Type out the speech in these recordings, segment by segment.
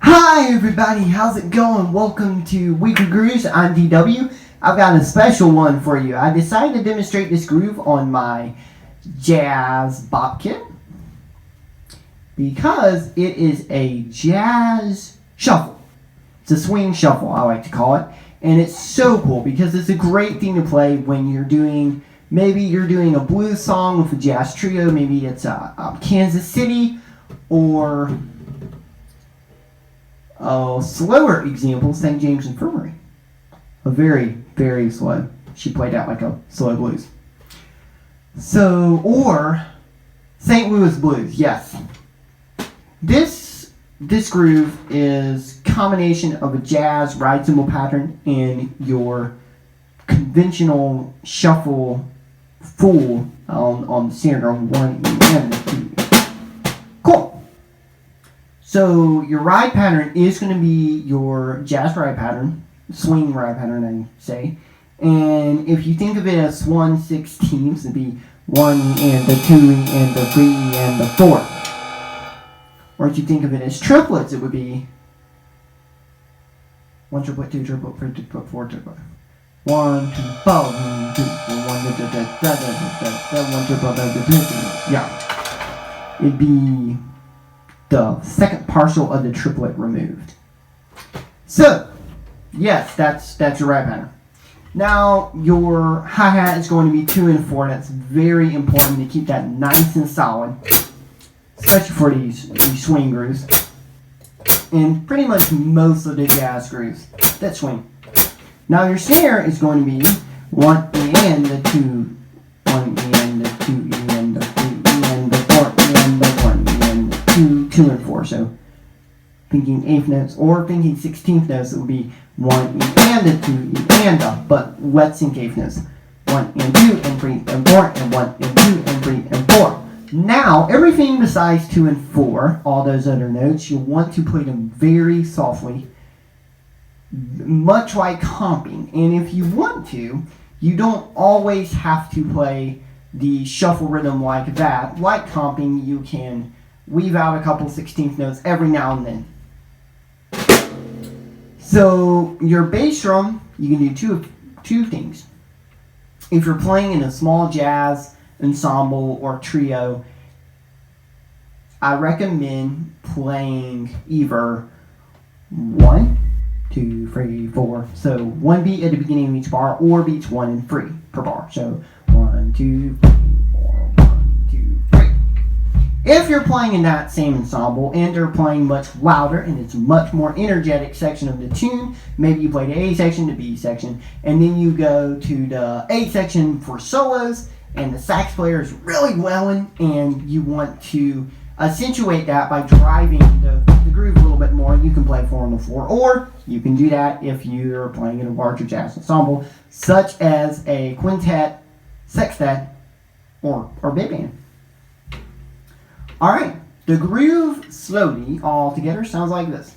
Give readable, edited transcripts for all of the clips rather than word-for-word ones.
Hi everybody, how's it going? Welcome to Weekly Grooves. I'm DW. I've got a special one for you. I decided to demonstrate this groove on my jazz bop kit because it is a jazz shuffle. It's a swing shuffle, I like to call it. And it's so cool because it's a great thing to play when maybe you're doing a blues song with a jazz trio. Maybe it's Kansas City, or slower example, St. James Infirmary. A very, very slow. She played out like a slow blues. Or St. Louis Blues, yes. This groove is combination of a jazz ride cymbal pattern and your conventional shuffle full on the snare drum, 1 and 2. Cool. So your ride pattern is going to be your jazz ride pattern, swing ride pattern, I say. And if you think of it as 1/16, it'd be 1 and the 2 and the 3 and the 4. Or if you think of it as triplets, it would be 1 triplet, 2 triplet, 3 triplet, 4 triplet. 1, 2, 4, 1, 2, 1 triplet, yeah. It'd be the second partial of the triplet removed. So, yes, that's your ride pattern. Now, your hi-hat is going to be 2 and 4. That's very important to keep that nice and solid, especially for these swing grooves, and pretty much most of the jazz grooves that swing. Now, your snare is going to be 1 and the 2, 1 and the 2 and the 3 and the 4 and the 1 and the 2, 2 and 4. So, thinking 8th notes or thinking 16th notes, it would be 1 E and the 2 E and the, but let's think 8th notes. 1 and 2 and 3 and 4 and 1 and 2 and 3 and 4. Now, everything besides 2 and 4, all those other notes, you'll want to play them very softly, much like comping. And if you want to, you don't always have to play the shuffle rhythm like that. Like comping, you can weave out a couple 16th notes every now and then. So your bass drum, you can do two things. If you're playing in a small jazz ensemble or trio, I recommend playing either 1, 2, 3, 4. So 1 beat at the beginning of each bar, or beats 1 and 3 per bar. So 1, 2, 3, 4, 1, 2, 3. If you're playing in that same ensemble and they're playing much louder and it's a much more energetic section of the tune, maybe you play the A section, the B section, and then you go to the A section for solos, and the sax player is really wailing, and you want to accentuate that by driving the groove a little bit more, you can play 4 on the floor. Or you can do that if you're playing in a larger jazz ensemble, such as a quintet, sextet, or big band. Alright, the groove slowly all together sounds like this.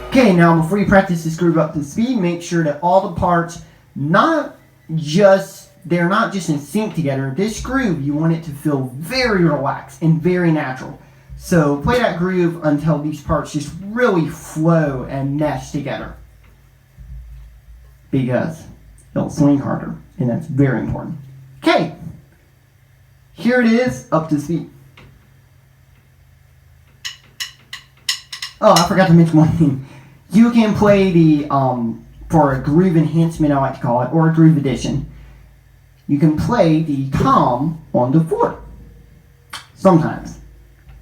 Okay, now before you practice this groove up to speed, make sure that all the parts they're not just in sync together. This groove, you want it to feel very relaxed and very natural. So play that groove until these parts just really flow and mesh together, because it'll swing harder, and that's very important. Okay, here it is, up to speed. Oh, I forgot to mention one thing. You can play the, for a groove enhancement, I like to call it, or a groove addition, you can play the tom on the 4, sometimes,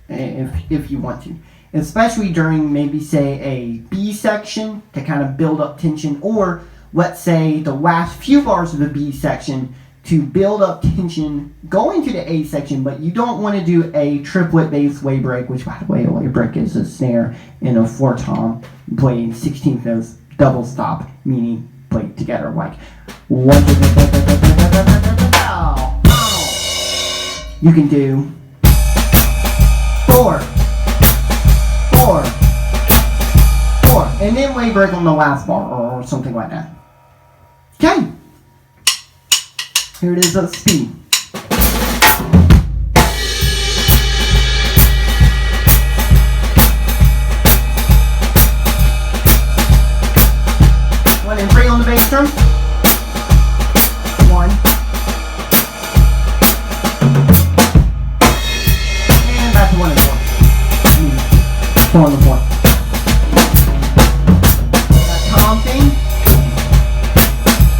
if you want to. Especially during, maybe, say, a B section to kind of build up tension, or, let's say, the last few bars of the B section to build up tension going to the A section, but you don't want to do a triplet bass way break, which, by the way, a way break is a snare and a 4 tom playing 16th notes, double stop, meaning play together like 1. You can do 4, 4, 4. And then we break on the last bar or something like that. Okay. Here it is at speed. One and three on the bass drum. One. And back to one and four. Four on the floor. That tom thing.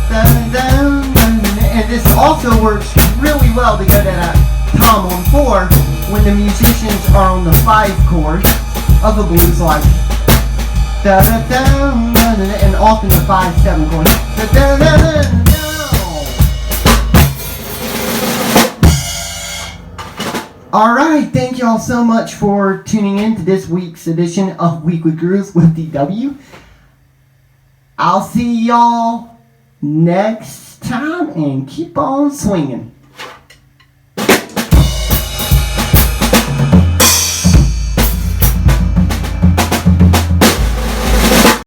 Dun, dun, dun, dun. And this also works really well to go to that tom on four when the musicians are on the 5 chord of a blues like da da da, and often the 5/7 chord. Da, da, da, da, da. Alright, thank y'all so much for tuning in to this week's edition of Weekly Grooves with DW. I'll see y'all next time and keep on swinging.